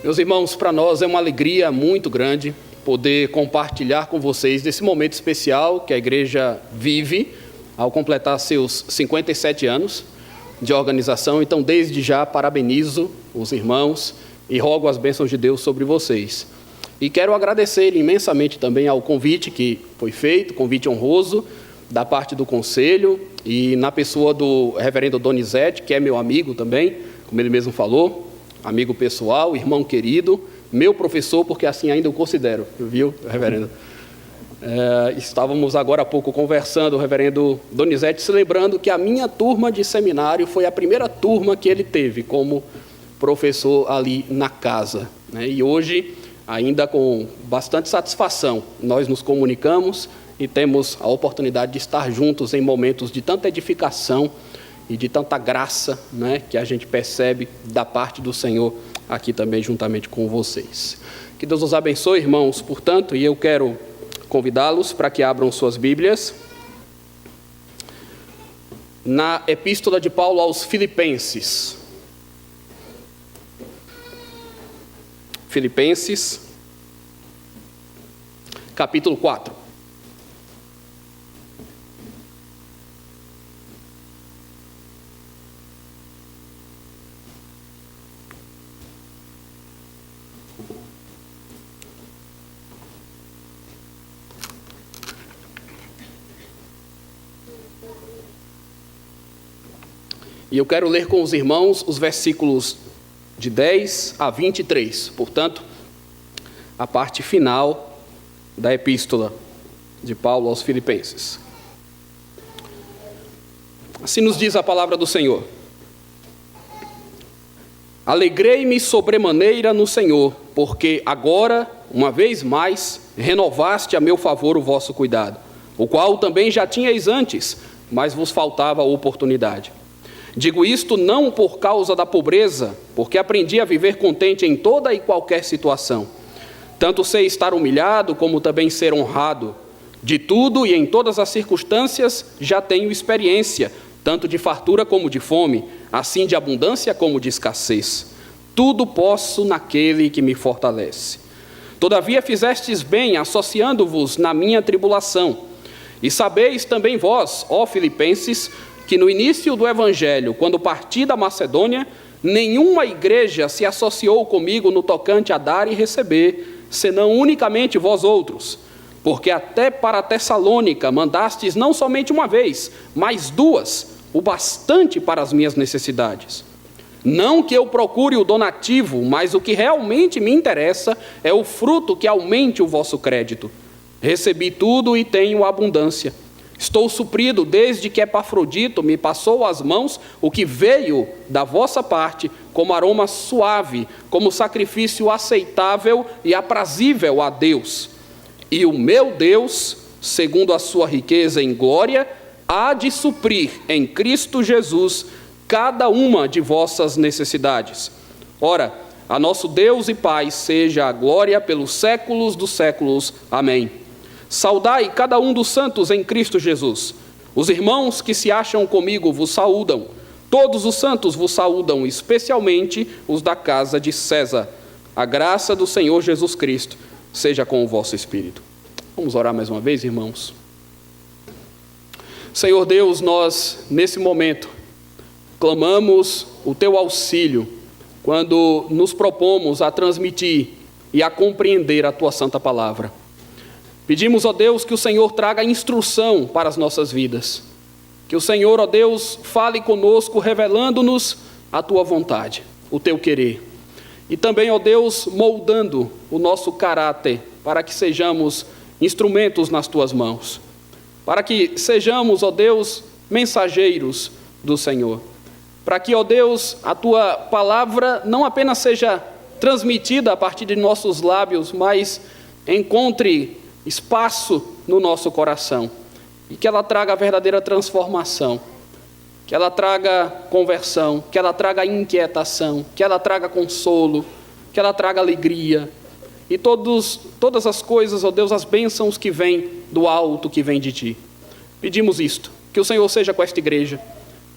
Meus irmãos, para nós é uma alegria muito grande poder compartilhar com vocês desse momento especial que a igreja vive ao completar seus 57 anos de organização. Então, desde já, parabenizo os irmãos e rogo as bênçãos de Deus sobre vocês. E quero agradecer imensamente também ao convite que foi feito, convite honroso da parte do conselho e na pessoa do reverendo Donizete, que é meu amigo também, como ele mesmo falou, amigo pessoal, irmão querido, meu professor, porque assim ainda o considero, viu, reverendo? Estávamos agora há pouco conversando, o reverendo Donizete, se lembrando que a minha turma de seminário foi a primeira turma que ele teve como professor ali na casa, né? E hoje, ainda com bastante satisfação, nós nos comunicamos e temos a oportunidade de estar juntos em momentos de tanta edificação e de tanta graça, né, que a gente percebe da parte do Senhor aqui também juntamente com vocês. Que Deus os abençoe, irmãos, portanto, e eu quero convidá-los para que abram suas Bíblias na Epístola de Paulo aos Filipenses. Filipenses, capítulo 4. E eu quero ler com os irmãos os versículos de 10 a 23, portanto, a parte final da epístola de Paulo aos Filipenses. Assim nos diz a palavra do Senhor: Alegrei-me sobremaneira no Senhor, porque agora, uma vez mais, renovaste a meu favor o vosso cuidado, o qual também já tinhais antes, mas vos faltava a oportunidade. Digo isto não por causa da pobreza, porque aprendi a viver contente em toda e qualquer situação. Tanto sei estar humilhado, como também ser honrado. De tudo e em todas as circunstâncias já tenho experiência, tanto de fartura como de fome, assim de abundância como de escassez. Tudo posso naquele que me fortalece. Todavia fizestes bem, associando-vos na minha tribulação. E sabeis também vós, ó Filipenses, que no início do Evangelho, quando parti da Macedônia, nenhuma igreja se associou comigo no tocante a dar e receber, senão unicamente vós outros, porque até para Tessalônica mandastes não somente uma vez, mas duas, o bastante para as minhas necessidades. Não que eu procure o donativo, mas o que realmente me interessa é o fruto que aumente o vosso crédito. Recebi tudo e tenho abundância. Estou suprido desde que Epafrodito me passou às mãos o que veio da vossa parte como aroma suave, como sacrifício aceitável e aprazível a Deus. E o meu Deus, segundo a sua riqueza em glória, há de suprir em Cristo Jesus cada uma de vossas necessidades. Ora, a nosso Deus e Pai seja a glória pelos séculos dos séculos. Amém. Saudai cada um dos santos em Cristo Jesus. Os irmãos que se acham comigo vos saúdam. Todos os santos vos saúdam, especialmente os da casa de César. A graça do Senhor Jesus Cristo seja com o vosso espírito. Vamos orar mais uma vez, irmãos. Senhor Deus, nós, nesse momento, clamamos o teu auxílio quando nos propomos a transmitir e a compreender a tua santa palavra. Pedimos, ó Deus, que o Senhor traga instrução para as nossas vidas. Que o Senhor, ó Deus, fale conosco, revelando-nos a tua vontade, o teu querer. E também, ó Deus, moldando o nosso caráter para que sejamos instrumentos nas tuas mãos. Para que sejamos, ó Deus, mensageiros do Senhor. Para que, ó Deus, a tua palavra não apenas seja transmitida a partir de nossos lábios, mas encontre espaço no nosso coração e que ela traga a verdadeira transformação, que ela traga conversão, que ela traga inquietação, que ela traga consolo, que ela traga alegria e todas as coisas, ó Deus, as bênçãos que vêm do alto, que vêm de Ti. Pedimos isto, que o Senhor seja com esta igreja,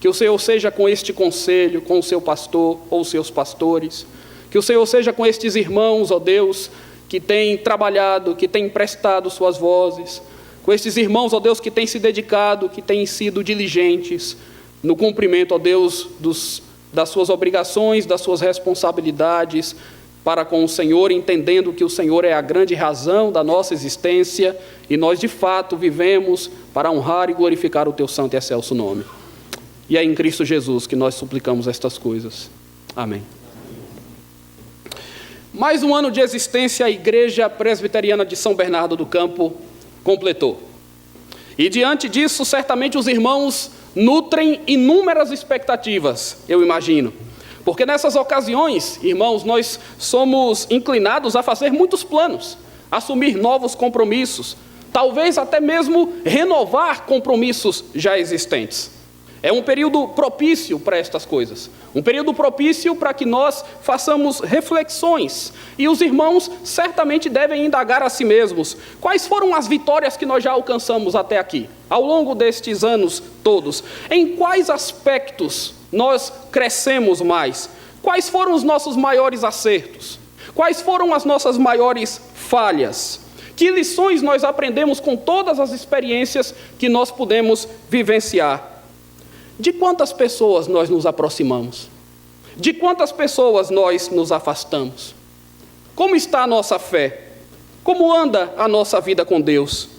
que o Senhor seja com este conselho, com o seu pastor ou seus pastores, Que o Senhor seja com estes irmãos, ó Deus, que têm trabalhado, que têm emprestado suas vozes, com estes irmãos, ó Deus, que têm se dedicado, que têm sido diligentes no cumprimento, ó Deus, das suas obrigações, das suas responsabilidades para com o Senhor, entendendo que o Senhor é a grande razão da nossa existência e nós, de fato, vivemos para honrar e glorificar o Teu santo e excelso nome. E é em Cristo Jesus que nós suplicamos estas coisas. Amém. Mais um ano de existência, a Igreja Presbiteriana de São Bernardo do Campo completou. E diante disso, certamente os irmãos nutrem inúmeras expectativas, eu imagino. Porque nessas ocasiões, irmãos, nós somos inclinados a fazer muitos planos, assumir novos compromissos, talvez até mesmo renovar compromissos já existentes. É um período propício para estas coisas, um período propício para que nós façamos reflexões. E os irmãos certamente devem indagar a si mesmos quais foram as vitórias que nós já alcançamos até aqui, ao longo destes anos todos. Em quais aspectos nós crescemos mais? Quais foram os nossos maiores acertos? Quais foram as nossas maiores falhas? Que lições nós aprendemos com todas as experiências que nós pudemos vivenciar? De quantas pessoas nós nos aproximamos? De quantas pessoas nós nos afastamos? Como está a nossa fé? Como anda a nossa vida com Deus?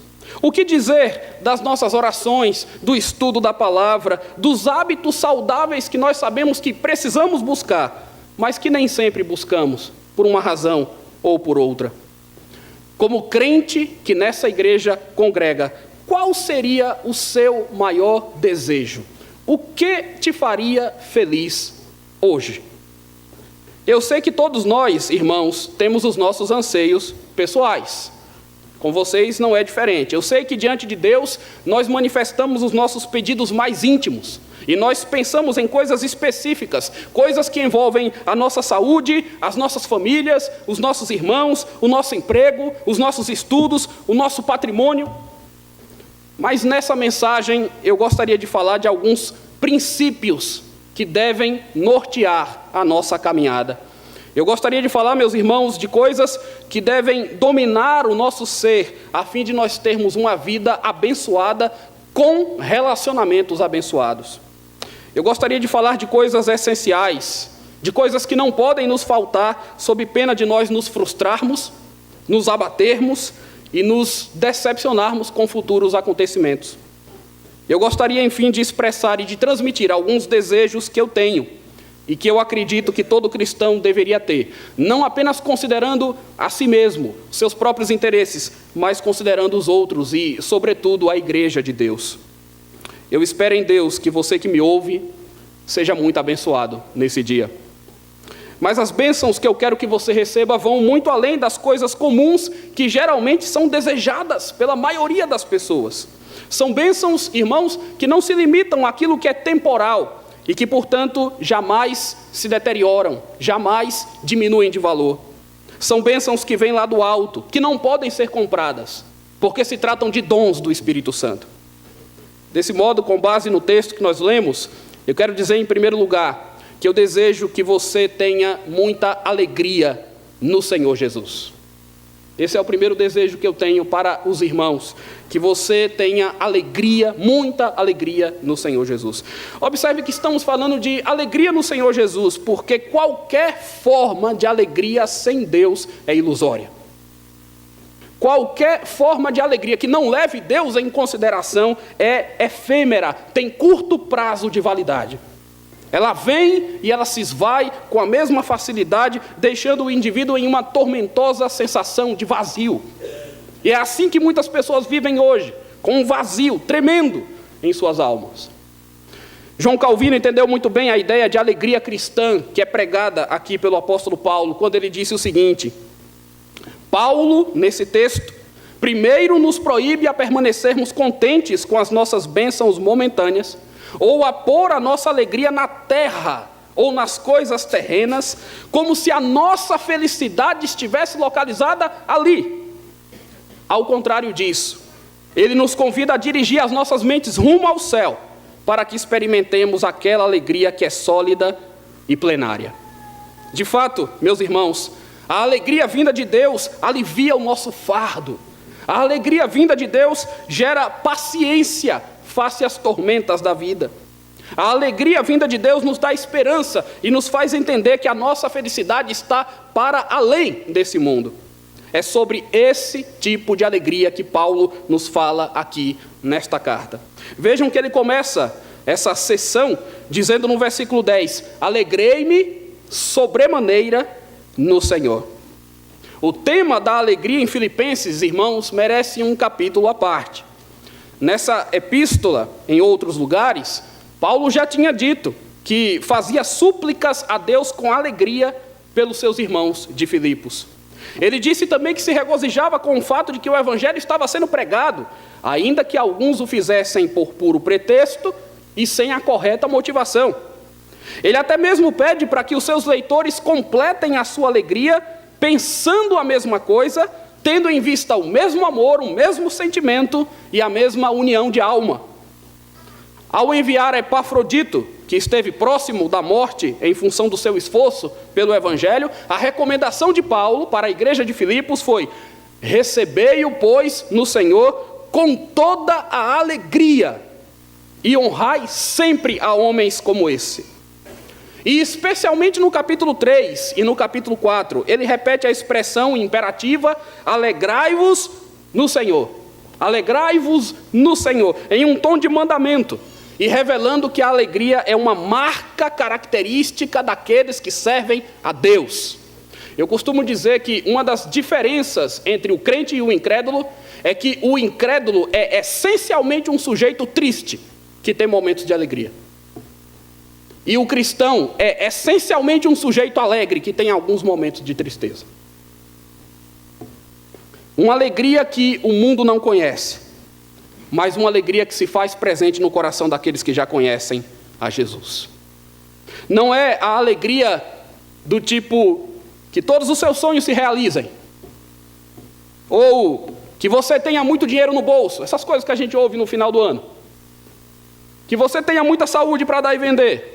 O que dizer das nossas orações, do estudo da palavra, dos hábitos saudáveis que nós sabemos que precisamos buscar, mas que nem sempre buscamos, por uma razão ou por outra? Como crente que nessa igreja congrega, qual seria o seu maior desejo? O que te faria feliz hoje? Eu sei que todos nós, irmãos, temos os nossos anseios pessoais. Com vocês não é diferente. Eu sei que diante de Deus nós manifestamos os nossos pedidos mais íntimos. E nós pensamos em coisas específicas, coisas que envolvem a nossa saúde, as nossas famílias, os nossos irmãos, o nosso emprego, os nossos estudos, o nosso patrimônio. Mas nessa mensagem eu gostaria de falar de alguns princípios que devem nortear a nossa caminhada. Eu gostaria de falar, meus irmãos, de coisas que devem dominar o nosso ser, a fim de nós termos uma vida abençoada com relacionamentos abençoados. Eu gostaria de falar de coisas essenciais, de coisas que não podem nos faltar, sob pena de nós nos frustrarmos, nos abatermos e nos decepcionarmos com futuros acontecimentos. Eu gostaria, enfim, de expressar e de transmitir alguns desejos que eu tenho e que eu acredito que todo cristão deveria ter, não apenas considerando a si mesmo, seus próprios interesses, mas considerando os outros e, sobretudo, a igreja de Deus. Eu espero em Deus que você que me ouve seja muito abençoado nesse dia. Mas as bênçãos que eu quero que você receba vão muito além das coisas comuns que geralmente são desejadas pela maioria das pessoas. São bênçãos, irmãos, que não se limitam àquilo que é temporal e que, portanto, jamais se deterioram, jamais diminuem de valor. São bênçãos que vêm lá do alto, que não podem ser compradas, porque se tratam de dons do Espírito Santo. Desse modo, com base no texto que nós lemos, eu quero dizer, em primeiro lugar, que eu desejo que você tenha muita alegria no Senhor Jesus. Esse é o primeiro desejo que eu tenho para os irmãos, que você tenha alegria, muita alegria no Senhor Jesus. Observe que estamos falando de alegria no Senhor Jesus, porque qualquer forma de alegria sem Deus é ilusória. Qualquer forma de alegria que não leve Deus em consideração é efêmera, tem curto prazo de validade. Ela vem e ela se esvai com a mesma facilidade, deixando o indivíduo em uma tormentosa sensação de vazio. E é assim que muitas pessoas vivem hoje, com um vazio tremendo em suas almas. João Calvino entendeu muito bem a ideia de alegria cristã que é pregada aqui pelo apóstolo Paulo, quando ele disse o seguinte: Paulo, nesse texto, primeiro nos proíbe a permanecermos contentes com as nossas bênçãos momentâneas, ou a pôr a nossa alegria na terra ou nas coisas terrenas, como se a nossa felicidade estivesse localizada ali. Ao contrário disso, ele nos convida a dirigir as nossas mentes rumo ao céu, para que experimentemos aquela alegria que é sólida e plenária. De fato, meus irmãos, a alegria vinda de Deus alivia o nosso fardo. A alegria vinda de Deus gera paciência face às tormentas da vida. A alegria vinda de Deus nos dá esperança e nos faz entender que a nossa felicidade está para além desse mundo. É sobre esse tipo de alegria que Paulo nos fala aqui nesta carta. Vejam que ele começa essa sessão dizendo no versículo 10: alegrei-me sobremaneira no Senhor. O tema da alegria em Filipenses, irmãos, merece um capítulo à parte. Nessa epístola, em outros lugares, Paulo já tinha dito que fazia súplicas a Deus com alegria pelos seus irmãos de Filipos. Ele disse também que se regozijava com o fato de que o evangelho estava sendo pregado, ainda que alguns o fizessem por puro pretexto e sem a correta motivação. Ele até mesmo pede para que os seus leitores completem a sua alegria, pensando a mesma coisa, tendo em vista o mesmo amor, o mesmo sentimento e a mesma união de alma. Ao enviar Epafrodito, que esteve próximo da morte em função do seu esforço pelo evangelho, a recomendação de Paulo para a igreja de Filipos foi: recebei-o, pois, no Senhor com toda a alegria e honrai sempre a homens como esse. E especialmente no capítulo 3 e no capítulo 4, ele repete a expressão imperativa: alegrai-vos no Senhor. Alegrai-vos no Senhor, em um tom de mandamento, e revelando que a alegria é uma marca característica daqueles que servem a Deus. Eu costumo dizer que uma das diferenças entre o crente e o incrédulo é que o incrédulo é essencialmente um sujeito triste, que tem momentos de alegria. E o cristão é essencialmente um sujeito alegre, que tem alguns momentos de tristeza. Uma alegria que o mundo não conhece, mas uma alegria que se faz presente no coração daqueles que já conhecem a Jesus. Não é a alegria do tipo que todos os seus sonhos se realizem, ou que você tenha muito dinheiro no bolso, essas coisas que a gente ouve no final do ano, que você tenha muita saúde para dar e vender.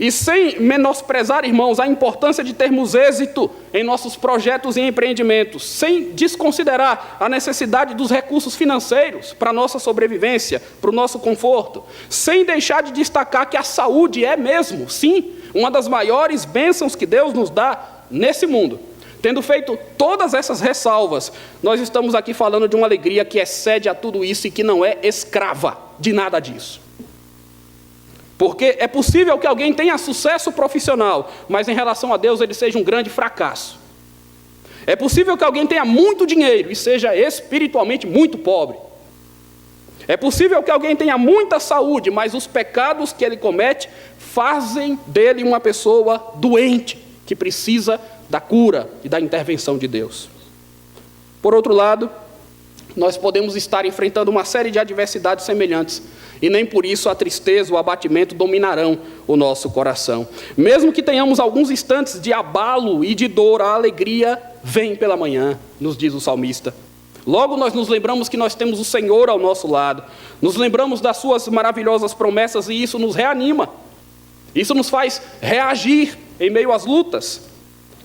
E sem menosprezar, irmãos, a importância de termos êxito em nossos projetos e empreendimentos, sem desconsiderar a necessidade dos recursos financeiros para a nossa sobrevivência, para o nosso conforto, sem deixar de destacar que a saúde é mesmo, sim, uma das maiores bênçãos que Deus nos dá nesse mundo. Tendo feito todas essas ressalvas, nós estamos aqui falando de uma alegria que excede a tudo isso e que não é escrava de nada disso. Porque é possível que alguém tenha sucesso profissional, mas em relação a Deus ele seja um grande fracasso. É possível que alguém tenha muito dinheiro e seja espiritualmente muito pobre. É possível que alguém tenha muita saúde, mas os pecados que ele comete fazem dele uma pessoa doente, que precisa da cura e da intervenção de Deus. Por outro lado, nós podemos estar enfrentando uma série de adversidades semelhantes, e nem por isso a tristeza, o abatimento dominarão o nosso coração. Mesmo que tenhamos alguns instantes de abalo e de dor, a alegria vem pela manhã, nos diz o salmista. Logo nós nos lembramos que nós temos o Senhor ao nosso lado, nos lembramos das suas maravilhosas promessas e isso nos reanima. Isso nos faz reagir em meio às lutas.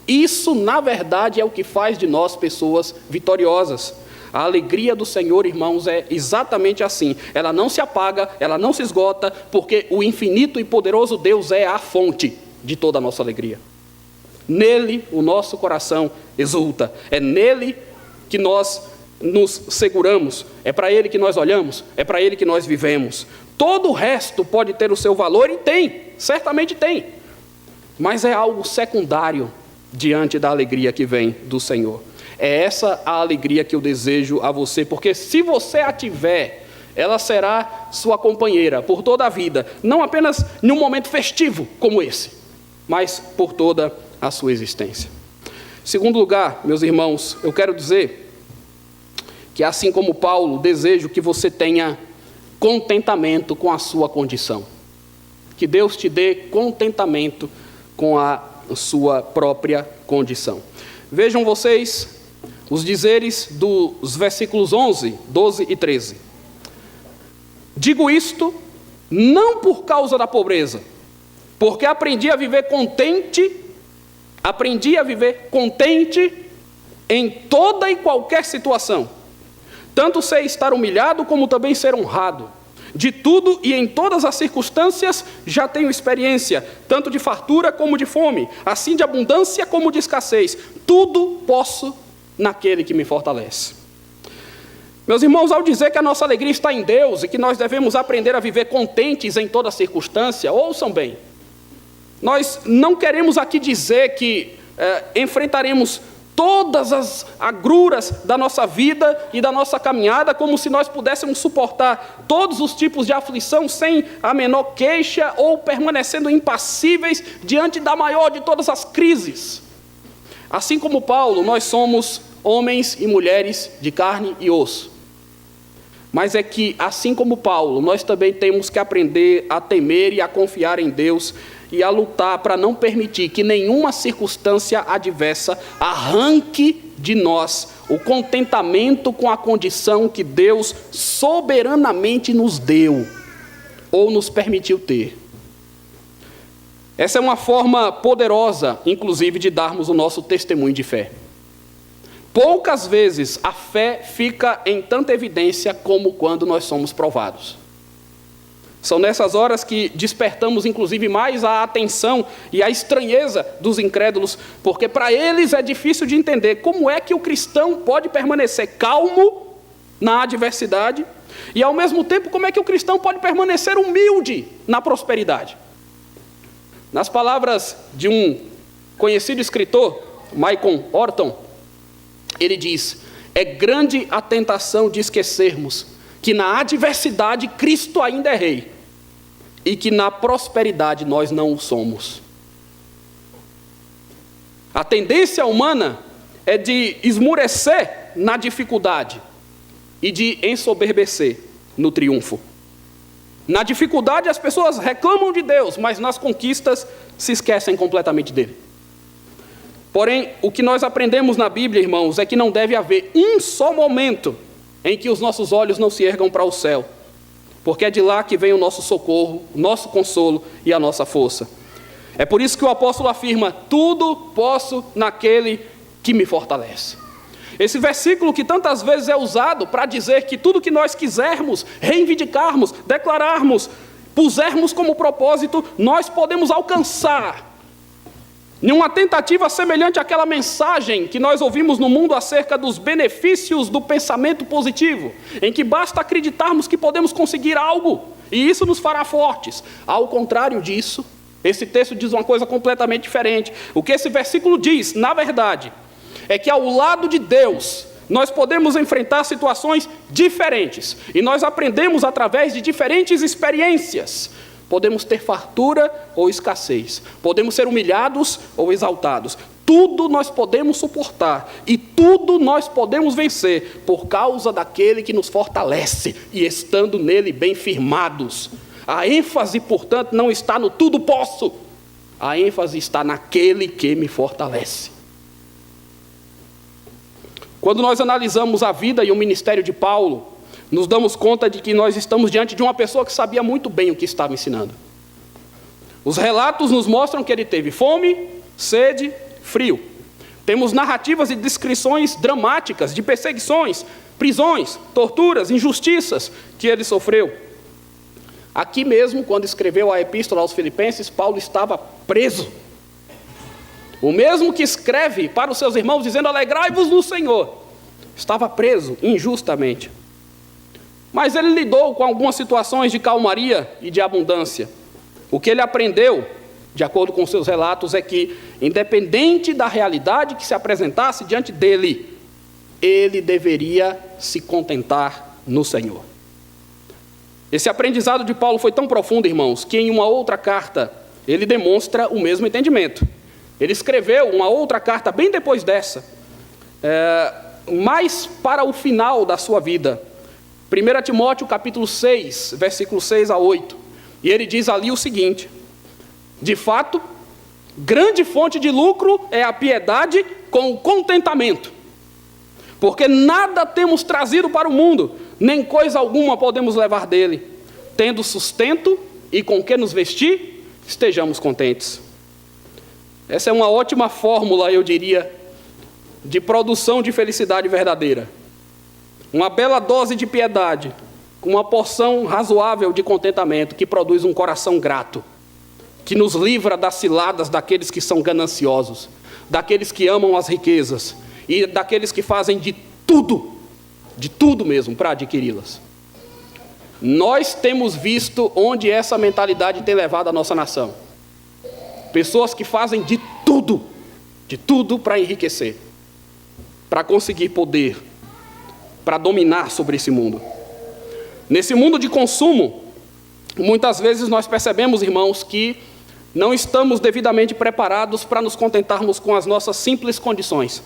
Isso, na verdade, é o que faz de nós pessoas vitoriosas. A alegria do Senhor, irmãos, é exatamente assim. Ela não se apaga, ela não se esgota, porque o infinito e poderoso Deus é a fonte de toda a nossa alegria. Nele o nosso coração exulta. É nele que nós nos seguramos. É para ele que nós olhamos. É para ele que nós vivemos. Todo o resto pode ter o seu valor e tem, certamente tem. Mas é algo secundário diante da alegria que vem do Senhor. É essa a alegria que eu desejo a você, porque se você a tiver, ela será sua companheira por toda a vida, não apenas em um momento festivo como esse, mas por toda a sua existência. Em segundo lugar, meus irmãos, eu quero dizer que assim como Paulo, desejo que você tenha contentamento com a sua condição. Que Deus te dê contentamento com a sua própria condição. Vejam vocês os dizeres dos versículos 11, 12 e 13. Digo isto não por causa da pobreza, porque aprendi a viver contente em toda e qualquer situação. Tanto sei estar humilhado, como também ser honrado. De tudo e em todas as circunstâncias já tenho experiência, tanto de fartura como de fome, assim de abundância como de escassez. Tudo posso naquele que me fortalece. Meus irmãos, ao dizer que a nossa alegria está em Deus e que nós devemos aprender a viver contentes em toda circunstância, ouçam bem, nós não queremos aqui dizer que enfrentaremos todas as agruras da nossa vida e da nossa caminhada, como se nós pudéssemos suportar todos os tipos de aflição sem a menor queixa ou permanecendo impassíveis diante da maior de todas as crises. Assim como Paulo, nós somos homens e mulheres de carne e osso. Mas é que, assim como Paulo, nós também temos que aprender a temer e a confiar em Deus e a lutar para não permitir que nenhuma circunstância adversa arranque de nós o contentamento com a condição que Deus soberanamente nos deu ou nos permitiu ter. Essa é uma forma poderosa, inclusive, de darmos o nosso testemunho de fé. Poucas vezes a fé fica em tanta evidência como quando nós somos provados. São nessas horas que despertamos, inclusive, mais a atenção e a estranheza dos incrédulos, porque para eles é difícil de entender como é que o cristão pode permanecer calmo na adversidade e, ao mesmo tempo, como é que o cristão pode permanecer humilde na prosperidade. Nas palavras de um conhecido escritor, Michael Horton, ele diz: é grande a tentação de esquecermos que na adversidade Cristo ainda é rei e que na prosperidade nós não o somos. A tendência humana é de esmurecer na dificuldade e de ensoberbecer no triunfo. Na dificuldade as pessoas reclamam de Deus, mas nas conquistas se esquecem completamente dele. Porém, o que nós aprendemos na Bíblia, irmãos, é que não deve haver um só momento em que os nossos olhos não se ergam para o céu, porque é de lá que vem o nosso socorro, o nosso consolo e a nossa força. É por isso que o apóstolo afirma: tudo posso naquele que me fortalece. Esse versículo que tantas vezes é usado para dizer que tudo que nós quisermos, reivindicarmos, declararmos, pusermos como propósito, nós podemos alcançar. Em uma tentativa semelhante àquela mensagem que nós ouvimos no mundo acerca dos benefícios do pensamento positivo, em que basta acreditarmos que podemos conseguir algo, e isso nos fará fortes. Ao contrário disso, esse texto diz uma coisa completamente diferente. O que esse versículo diz, na verdade, é que ao lado de Deus, nós podemos enfrentar situações diferentes, e nós aprendemos através de diferentes experiências. Podemos ter fartura ou escassez, podemos ser humilhados ou exaltados. Tudo nós podemos suportar e tudo nós podemos vencer por causa daquele que nos fortalece e estando nele bem firmados. A ênfase, portanto, não está no tudo posso, a ênfase está naquele que me fortalece. Quando nós analisamos a vida e o ministério de Paulo, nos damos conta de que nós estamos diante de uma pessoa que sabia muito bem o que estava ensinando. Os relatos nos mostram que ele teve fome, sede, frio. Temos narrativas e descrições dramáticas de perseguições, prisões, torturas, injustiças que ele sofreu. Aqui mesmo, quando escreveu a epístola aos Filipenses, Paulo estava preso. O mesmo que escreve para os seus irmãos dizendo: alegrai-vos no Senhor, estava preso injustamente. Mas ele lidou com algumas situações de calmaria e de abundância. O que ele aprendeu, de acordo com seus relatos, é que, independente da realidade que se apresentasse diante dele, ele deveria se contentar no Senhor. Esse aprendizado de Paulo foi tão profundo, irmãos, que em uma outra carta ele demonstra o mesmo entendimento. Ele escreveu uma outra carta bem depois dessa, mais para o final da sua vida. 1 Timóteo capítulo 6, versículo 6 a 8. E ele diz ali o seguinte: de fato, grande fonte de lucro é a piedade com o contentamento, porque nada temos trazido para o mundo, nem coisa alguma podemos levar dele. Tendo sustento e com que nos vestir, estejamos contentes. Essa é uma ótima fórmula, eu diria, de produção de felicidade verdadeira. Uma bela dose de piedade, com uma porção razoável de contentamento, que produz um coração grato, que nos livra das ciladas daqueles que são gananciosos, daqueles que amam as riquezas e daqueles que fazem de tudo mesmo, para adquiri-las. Nós temos visto onde essa mentalidade tem levado a nossa nação. Pessoas que fazem de tudo para enriquecer, para conseguir poder, para dominar sobre esse mundo. Nesse mundo de consumo, muitas vezes nós percebemos, irmãos, que não estamos devidamente preparados para nos contentarmos com as nossas simples condições.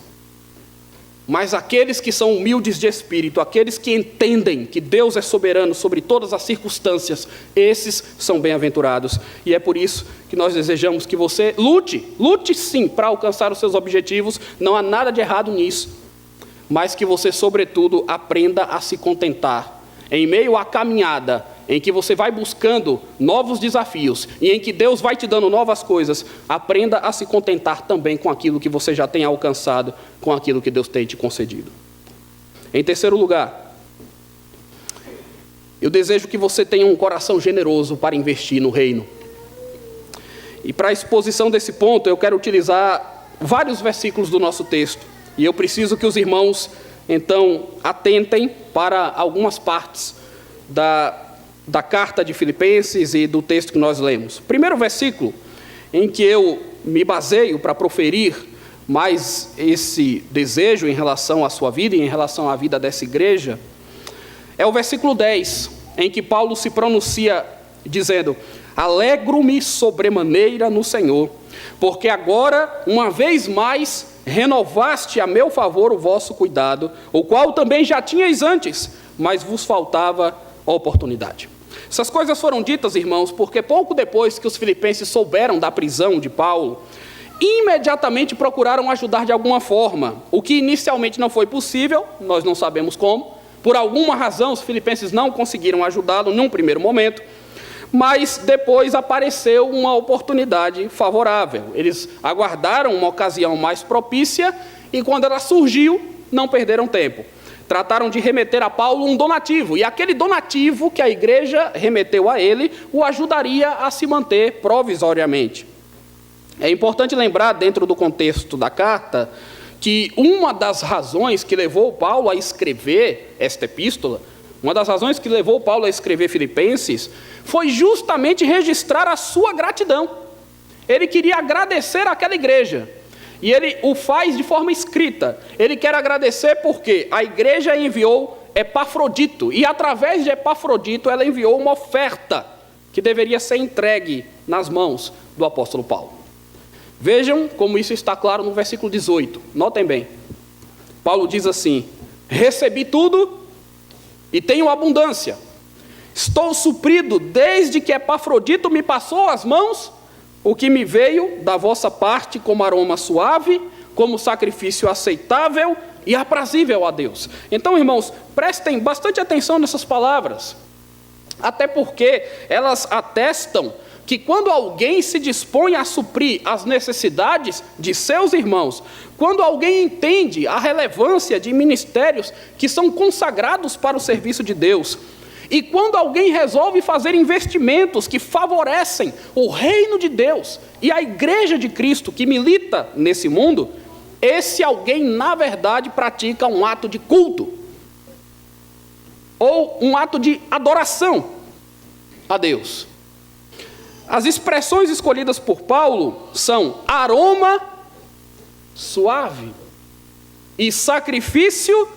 Mas aqueles que são humildes de espírito, aqueles que entendem que Deus é soberano sobre todas as circunstâncias, esses são bem-aventurados. E é por isso que nós desejamos que você lute sim para alcançar os seus objetivos, não há nada de errado nisso, mas que você, sobretudo, aprenda a se contentar em meio à caminhada em que você vai buscando novos desafios e em que Deus vai te dando novas coisas. Aprenda a se contentar também com aquilo que você já tem alcançado, com aquilo que Deus tem te concedido. Em terceiro lugar, eu desejo que você tenha um coração generoso para investir no reino. E para a exposição desse ponto, eu quero utilizar vários versículos do nosso texto. E eu preciso que os irmãos, então, atentem para algumas partes da carta de Filipenses e do texto que nós lemos. Primeiro versículo em que eu me baseio para proferir mais esse desejo em relação à sua vida e em relação à vida dessa igreja, é o versículo 10, em que Paulo se pronuncia dizendo: alegro-me sobremaneira no Senhor, porque agora, uma vez mais, renovaste a meu favor o vosso cuidado, o qual também já tinhais antes, mas vos faltava oportunidade. Essas coisas foram ditas, irmãos, porque pouco depois que os filipenses souberam da prisão de Paulo, imediatamente procuraram ajudar de alguma forma, o que inicialmente não foi possível, nós não sabemos como, por alguma razão os filipenses não conseguiram ajudá-lo num primeiro momento, mas depois apareceu uma oportunidade favorável. Eles aguardaram uma ocasião mais propícia e quando ela surgiu, não perderam tempo. Trataram de remeter a Paulo um donativo, e aquele donativo que a igreja remeteu a ele o ajudaria a se manter provisoriamente. É importante lembrar, dentro do contexto da carta, que uma das razões que levou Paulo a escrever esta epístola, uma das razões que levou Paulo a escrever Filipenses, foi justamente registrar a sua gratidão. Ele queria agradecer àquela igreja. E ele o faz de forma escrita. Ele quer agradecer porque a igreja enviou Epafrodito. E através de Epafrodito ela enviou uma oferta que deveria ser entregue nas mãos do apóstolo Paulo. Vejam como isso está claro no versículo 18. Notem bem. Paulo diz assim: recebi tudo e tenho abundância. Estou suprido desde que Epafrodito me passou as mãos o que me veio da vossa parte como aroma suave, como sacrifício aceitável e aprazível a Deus. Então, irmãos, prestem bastante atenção nessas palavras, até porque elas atestam que quando alguém se dispõe a suprir as necessidades de seus irmãos, quando alguém entende a relevância de ministérios que são consagrados para o serviço de Deus, e quando alguém resolve fazer investimentos que favorecem o reino de Deus e a igreja de Cristo que milita nesse mundo, esse alguém, na verdade, pratica um ato de culto ou um ato de adoração a Deus. As expressões escolhidas por Paulo são aroma suave e sacrifício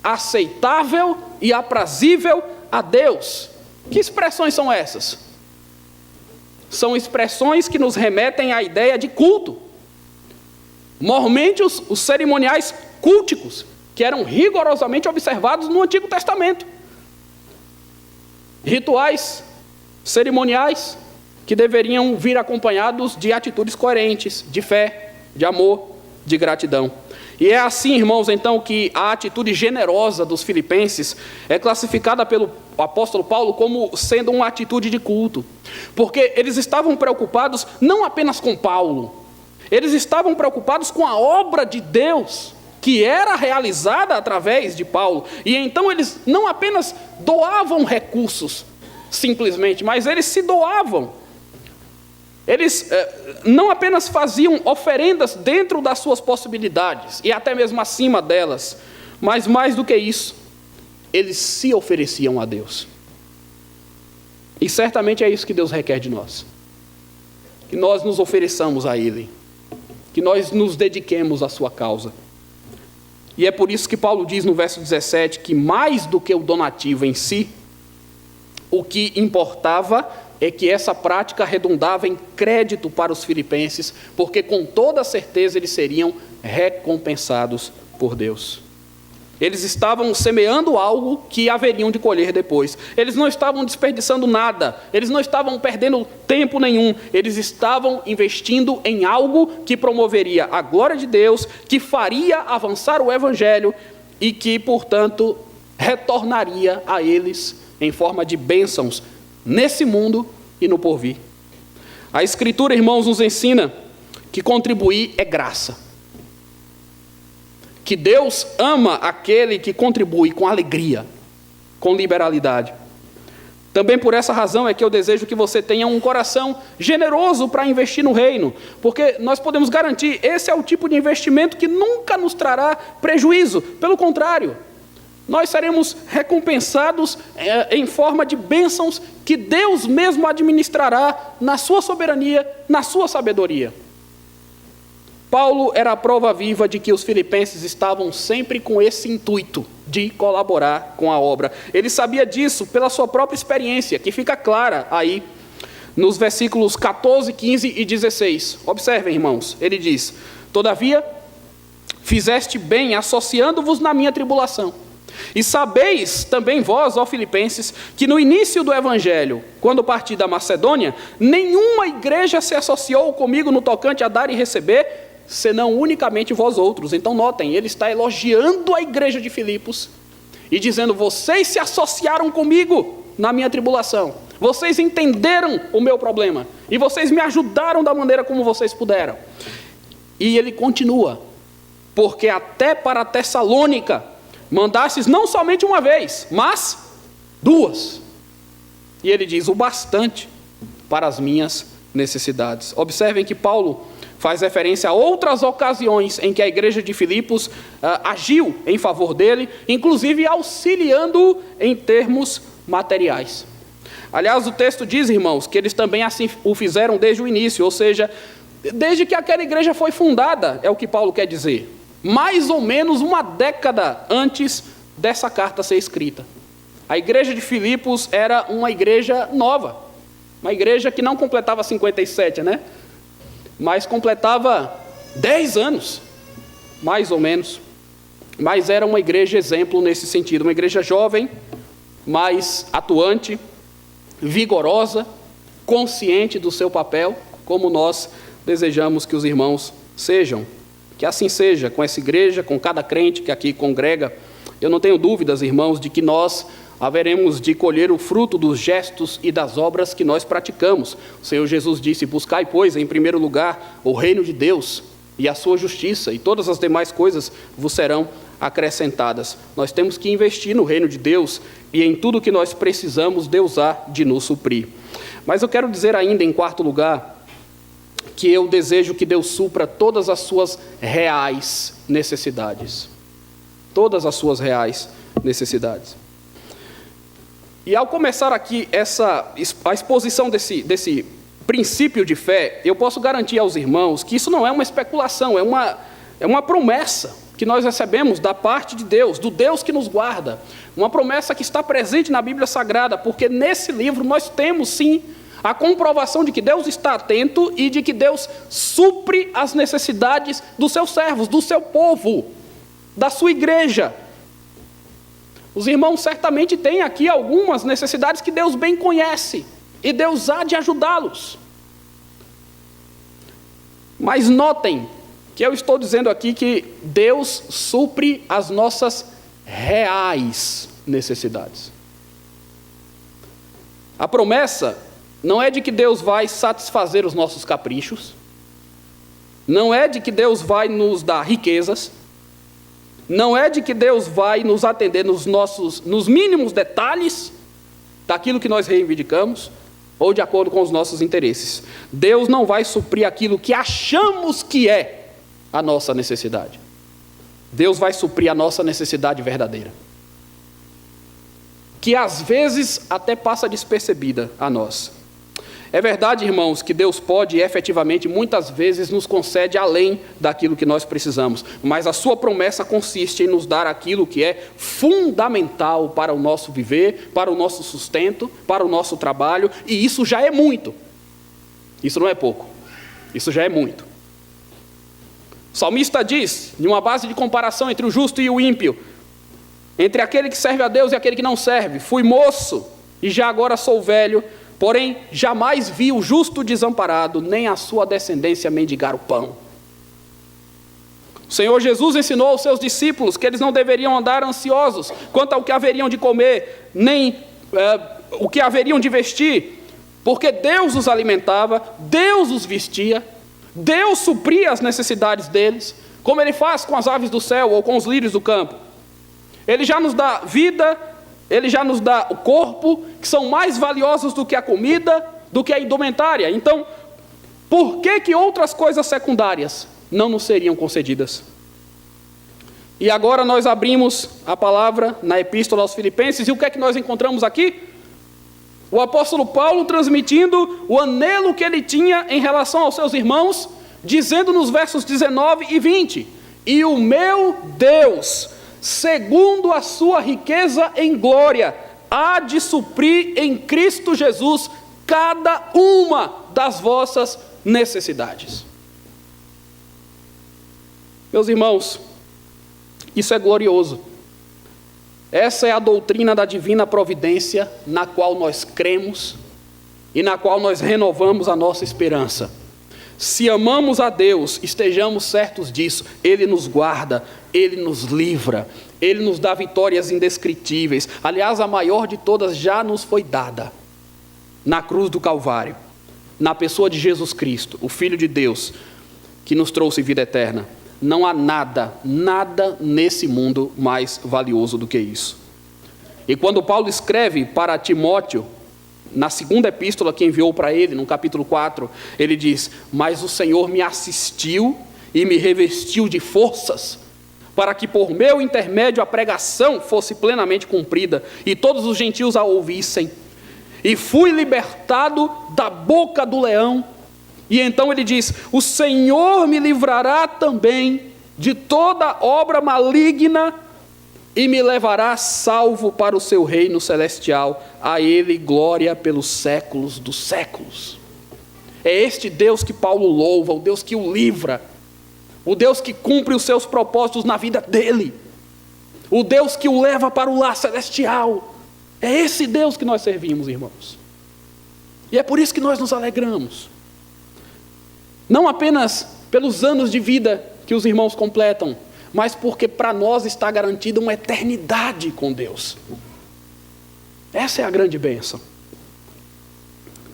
aceitável e aprazível a Deus. Que expressões são essas? São expressões que nos remetem à ideia de culto. Mormente os cerimoniais culticos, que eram rigorosamente observados no Antigo Testamento. Rituais cerimoniais que deveriam vir acompanhados de atitudes coerentes, de fé, de amor, de gratidão. E é assim, irmãos, então, que a atitude generosa dos filipenses é classificada pelo apóstolo Paulo como sendo uma atitude de culto. Porque eles estavam preocupados não apenas com Paulo, eles estavam preocupados com a obra de Deus, que era realizada através de Paulo. E então eles não apenas doavam recursos, simplesmente, mas eles se doavam. Eles não apenas faziam oferendas dentro das suas possibilidades, e até mesmo acima delas, mas mais do que isso, eles se ofereciam a Deus. E certamente é isso que Deus requer de nós. Que nós nos ofereçamos a Ele. Que nós nos dediquemos à sua causa. E é por isso que Paulo diz no verso 17 que mais do que o donativo em si, o que importava é que essa prática redundava em crédito para os filipenses, porque com toda certeza eles seriam recompensados por Deus. Eles estavam semeando algo que haveriam de colher depois. Eles não estavam desperdiçando nada, eles não estavam perdendo tempo nenhum, eles estavam investindo em algo que promoveria a glória de Deus, que faria avançar o Evangelho e que, portanto, retornaria a eles em forma de bênçãos nesse mundo e no porvir. A Escritura, irmãos, nos ensina que contribuir é graça. Que Deus ama aquele que contribui com alegria, com liberalidade. Também por essa razão é que eu desejo que você tenha um coração generoso para investir no reino, porque nós podemos garantir, esse é o tipo de investimento que nunca nos trará prejuízo, pelo contrário, nós seremos recompensados em forma de bênçãos que Deus mesmo administrará na sua soberania, na sua sabedoria. Paulo era a prova viva de que os filipenses estavam sempre com esse intuito de colaborar com a obra. Ele sabia disso pela sua própria experiência, que fica clara aí nos versículos 14, 15 e 16. Observem, irmãos, ele diz: todavia, fizeste bem associando-vos na minha tribulação. E sabeis também vós, ó filipenses, que no início do Evangelho, quando parti da Macedônia, nenhuma igreja se associou comigo no tocante a dar e receber, senão unicamente vós outros. Então notem, ele está elogiando a igreja de Filipos e dizendo: vocês se associaram comigo na minha tribulação, vocês entenderam o meu problema e vocês me ajudaram da maneira como vocês puderam. E ele continua: porque até para Tessalônica mandastes não somente uma vez, mas duas. E ele diz: o bastante para as minhas necessidades. Observem que Paulo faz referência a outras ocasiões em que a igreja de Filipos agiu em favor dele, inclusive auxiliando-o em termos materiais. Aliás, o texto diz, irmãos, que eles também assim o fizeram desde o início, ou seja, desde que aquela igreja foi fundada, é o que Paulo quer dizer. Mais ou menos uma década antes dessa carta ser escrita. A igreja de Filipos era uma igreja nova, uma igreja que não completava 57, né? Mas completava 10 anos, mais ou menos. Mas era uma igreja exemplo nesse sentido, uma igreja jovem, mas atuante, vigorosa, consciente do seu papel, como nós desejamos que os irmãos sejam. Que assim seja com essa igreja, com cada crente que aqui congrega. Eu não tenho dúvidas, irmãos, de que nós haveremos de colher o fruto dos gestos e das obras que nós praticamos. O Senhor Jesus disse: buscai, pois, em primeiro lugar, o reino de Deus e a sua justiça, e todas as demais coisas vos serão acrescentadas. Nós temos que investir no reino de Deus e em tudo que nós precisamos, Deus há de nos suprir. Mas eu quero dizer ainda, em quarto lugar, que eu desejo que Deus supra todas as suas reais necessidades. Todas as suas reais necessidades. E ao começar aqui a exposição desse princípio de fé, eu posso garantir aos irmãos que isso não é uma especulação, é uma promessa que nós recebemos da parte de Deus, do Deus que nos guarda. Uma promessa que está presente na Bíblia Sagrada, porque nesse livro nós temos sim a comprovação de que Deus está atento e de que Deus supre as necessidades dos seus servos, do seu povo, da sua igreja. Os irmãos certamente têm aqui algumas necessidades que Deus bem conhece, e Deus há de ajudá-los. Mas notem que eu estou dizendo aqui que Deus supre as nossas reais necessidades. A promessa não é de que Deus vai satisfazer os nossos caprichos, não é de que Deus vai nos dar riquezas, não é de que Deus vai nos atender nos mínimos detalhes daquilo que nós reivindicamos, ou de acordo com os nossos interesses. Deus não vai suprir aquilo que achamos que é a nossa necessidade. Deus vai suprir a nossa necessidade verdadeira, que às vezes até passa despercebida a nós. É verdade, irmãos, que Deus pode, efetivamente, muitas vezes nos concede além daquilo que nós precisamos, mas a sua promessa consiste em nos dar aquilo que é fundamental para o nosso viver, para o nosso sustento, para o nosso trabalho, e isso já é muito. Isso não é pouco, isso já é muito. O salmista diz, de uma base de comparação entre o justo e o ímpio, entre aquele que serve a Deus e aquele que não serve: fui moço e já agora sou velho, porém jamais vi o justo desamparado, nem a sua descendência mendigar o pão. O Senhor Jesus ensinou aos seus discípulos que eles não deveriam andar ansiosos quanto ao que haveriam de comer, nem o que haveriam de vestir, porque Deus os alimentava, Deus os vestia, Deus supria as necessidades deles, como Ele faz com as aves do céu ou com os lírios do campo. Ele já nos dá vida, Ele já nos dá o corpo, que são mais valiosos do que a comida, do que a indumentária. Então, por que outras coisas secundárias não nos seriam concedidas? E agora nós abrimos a palavra na Epístola aos Filipenses, e o que é que nós encontramos aqui? O apóstolo Paulo transmitindo o anelo que ele tinha em relação aos seus irmãos, dizendo nos versos 19 e 20: e o meu Deus, segundo a sua riqueza em glória, há de suprir em Cristo Jesus cada uma das vossas necessidades. Meus irmãos, isso é glorioso. Essa é a doutrina da divina providência, na qual nós cremos e na qual nós renovamos a nossa esperança. Se amamos a Deus, estejamos certos disso, Ele nos guarda, Ele nos livra, Ele nos dá vitórias indescritíveis. Aliás, a maior de todas já nos foi dada na cruz do Calvário, na pessoa de Jesus Cristo, o Filho de Deus, que nos trouxe vida eterna. Não há nada nesse mundo mais valioso do que isso. E quando Paulo escreve para Timóteo, na segunda epístola que enviou para ele, no capítulo 4, ele diz: mas o Senhor me assistiu e me revestiu de forças, para que por meu intermédio a pregação fosse plenamente cumprida, e todos os gentios a ouvissem. E fui libertado da boca do leão. E então ele diz: o Senhor me livrará também de toda obra maligna e me levará salvo para o seu reino celestial. A Ele glória pelos séculos dos séculos. É este Deus que Paulo louva, o Deus que o livra, o Deus que cumpre os seus propósitos na vida dele, o Deus que o leva para o lar celestial. É esse Deus que nós servimos, irmãos. E é por isso que nós nos alegramos. Não apenas pelos anos de vida que os irmãos completam, mas porque para nós está garantida uma eternidade com Deus. Essa é a grande bênção.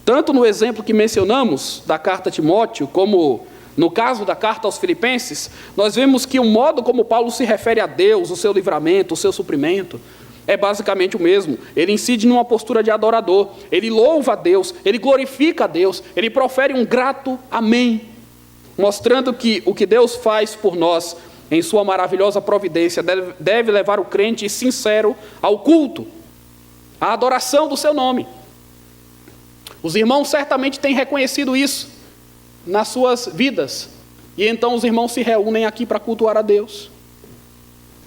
Tanto no exemplo que mencionamos da carta a Timóteo, como no caso da carta aos Filipenses, nós vemos que o modo como Paulo se refere a Deus, o seu livramento, o seu suprimento, é basicamente o mesmo. Ele incide numa postura de adorador, ele louva a Deus, ele glorifica a Deus, ele profere um grato amém, mostrando que o que Deus faz por nós, em sua maravilhosa providência, deve levar o crente sincero ao culto, à adoração do seu nome. Os irmãos certamente têm reconhecido isso nas suas vidas, e então os irmãos se reúnem aqui para cultuar a Deus,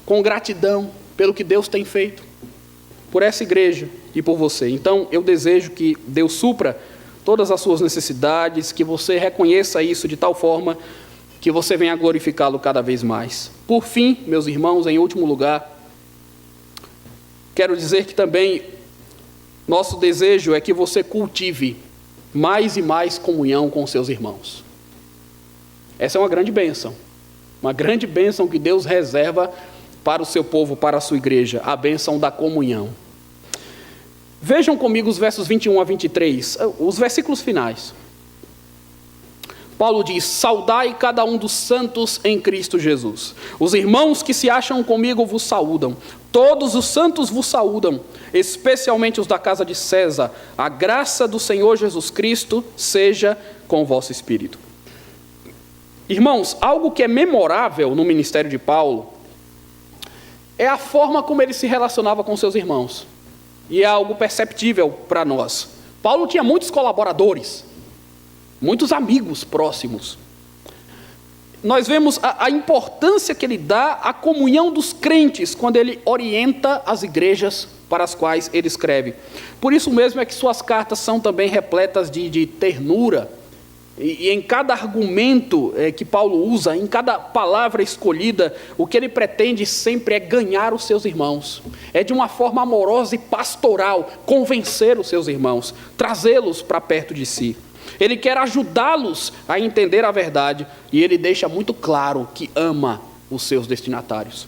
com gratidão pelo que Deus tem feito, por essa igreja e por você. Então eu desejo que Deus supra todas as suas necessidades, que você reconheça isso de tal forma que você venha glorificá-lo cada vez mais. Por fim, meus irmãos, em último lugar, quero dizer que também nosso desejo é que você cultive mais e mais comunhão com seus irmãos. Essa é uma grande bênção. uma grande bênção que Deus reserva para o seu povo, para a sua igreja, a bênção da comunhão. Vejam comigo os versos 21 a 23, os versículos finais. Paulo diz: saudai cada um dos santos em Cristo Jesus. Os irmãos que se acham comigo vos saúdam. Todos os santos vos saúdam, especialmente os da casa de César. A graça do Senhor Jesus Cristo seja com o vosso espírito. Irmãos, algo que é memorável no ministério de Paulo é a forma como ele se relacionava com seus irmãos. E é algo perceptível para nós. Paulo tinha muitos colaboradores, muitos amigos próximos. Nós vemos a importância que ele dá à comunhão dos crentes quando ele orienta as igrejas para as quais ele escreve. Por isso mesmo é que suas cartas são também repletas de ternura. E em cada argumento que Paulo usa, em cada palavra escolhida, o que ele pretende sempre é ganhar os seus irmãos. É de uma forma amorosa e pastoral convencer os seus irmãos, trazê-los para perto de si. Ele quer ajudá-los a entender a verdade e ele deixa muito claro que ama os seus destinatários.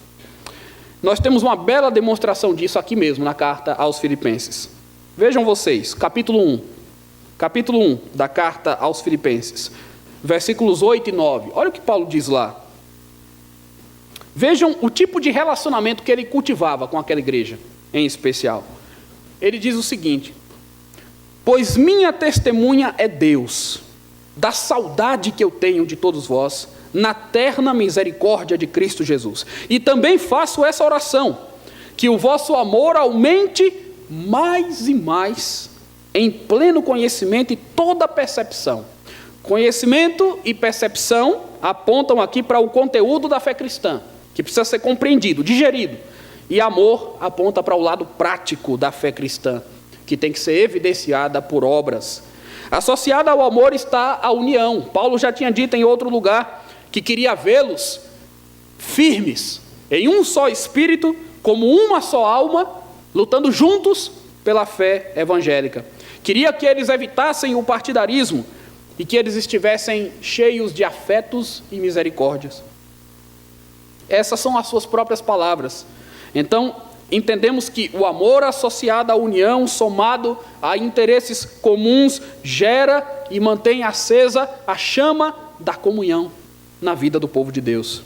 Nós temos uma bela demonstração disso aqui mesmo na carta aos Filipenses. Vejam vocês, capítulo 1 da carta aos Filipenses, versículos 8 e 9. Olha o que Paulo diz lá. Vejam o tipo de relacionamento que ele cultivava com aquela igreja em especial. Ele diz o seguinte: pois minha testemunha é Deus, da saudade que eu tenho de todos vós, na terna misericórdia de Cristo Jesus. E também faço essa oração, que o vosso amor aumente mais e mais, em pleno conhecimento e toda percepção. Conhecimento e percepção apontam aqui para o conteúdo da fé cristã, que precisa ser compreendido, digerido. E amor aponta para o lado prático da fé cristã, que tem que ser evidenciada por obras. Associada ao amor está a união. Paulo já tinha dito em outro lugar que queria vê-los firmes, em um só espírito, como uma só alma, lutando juntos pela fé evangélica. Queria que eles evitassem o partidarismo e que eles estivessem cheios de afetos e misericórdias. Essas são as suas próprias palavras. Então, entendemos que o amor associado à união, somado a interesses comuns, gera e mantém acesa a chama da comunhão na vida do povo de Deus.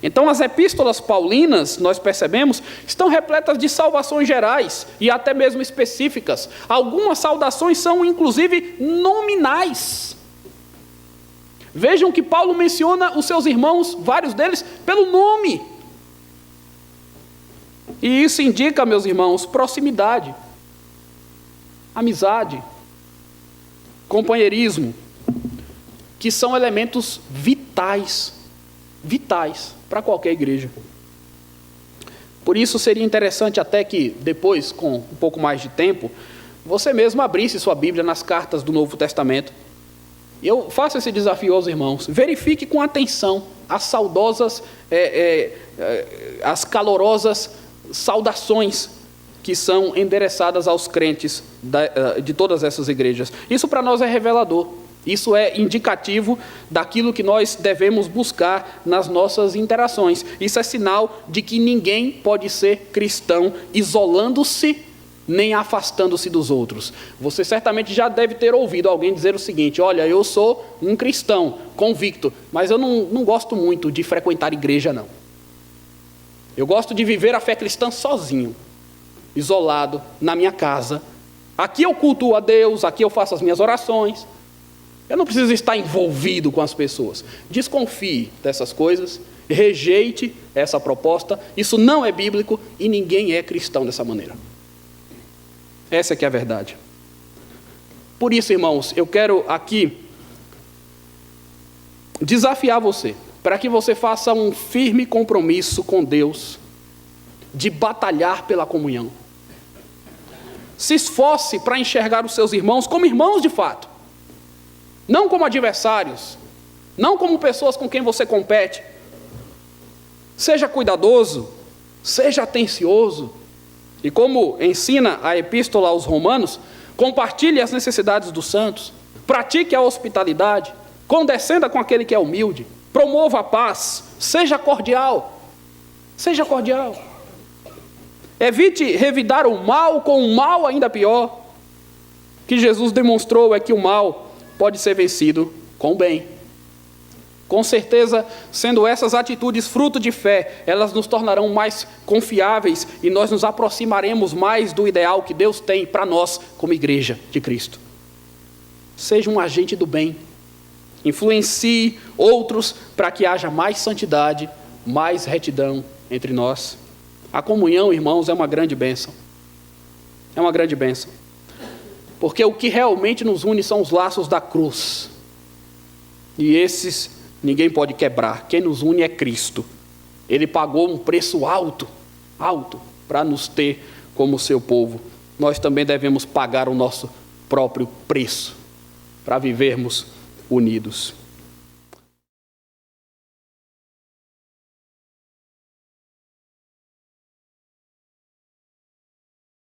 Então, as epístolas paulinas, nós percebemos, estão repletas de salvações gerais e até mesmo específicas. Algumas saudações são, inclusive, nominais. Vejam que Paulo menciona os seus irmãos, vários deles, pelo nome. E isso indica, meus irmãos, proximidade, amizade, companheirismo, que são elementos vitais para qualquer igreja. Por isso seria interessante até que depois, com um pouco mais de tempo, você mesmo abrisse sua Bíblia nas cartas do Novo Testamento. Eu faço esse desafio aos irmãos. Verifique com atenção as saudosas, as calorosas saudações que são endereçadas aos crentes de todas essas igrejas. Isso para nós é revelador. Isso é indicativo daquilo que nós devemos buscar nas nossas interações. Isso é sinal de que ninguém pode ser cristão isolando-se nem afastando-se dos outros. Você certamente já deve ter ouvido alguém dizer o seguinte: olha, eu sou um cristão convicto, mas eu não gosto muito de frequentar igreja, não. Eu gosto de viver a fé cristã sozinho, isolado, na minha casa. Aqui eu cultuo a Deus, aqui eu faço as minhas orações. Eu não preciso estar envolvido com as pessoas. Desconfie dessas coisas, rejeite essa proposta. Isso não é bíblico e ninguém é cristão dessa maneira. Essa é que é a verdade. Por isso, irmãos, eu quero aqui desafiar você, para que você faça um firme compromisso com Deus, de batalhar pela comunhão. Se esforce para enxergar os seus irmãos como irmãos de fato, não como adversários, não como pessoas com quem você compete. Seja cuidadoso, seja atencioso, e como ensina a epístola aos Romanos, compartilhe as necessidades dos santos, pratique a hospitalidade, condescenda com aquele que é humilde, promova a paz, seja cordial. Seja cordial. Evite revidar o mal com um mal ainda pior. O que Jesus demonstrou é que o mal pode ser vencido com o bem. Com certeza, sendo essas atitudes fruto de fé, elas nos tornarão mais confiáveis e nós nos aproximaremos mais do ideal que Deus tem para nós como igreja de Cristo. Seja um agente do bem. Influencie outros para que haja mais santidade, mais retidão entre nós. A comunhão, irmãos, é uma grande bênção. É uma grande bênção. Porque o que realmente nos une são os laços da cruz. E esses ninguém pode quebrar. Quem nos une é Cristo. Ele pagou um preço alto, para nos ter como seu povo. Nós também devemos pagar o nosso próprio preço para vivermos unidos.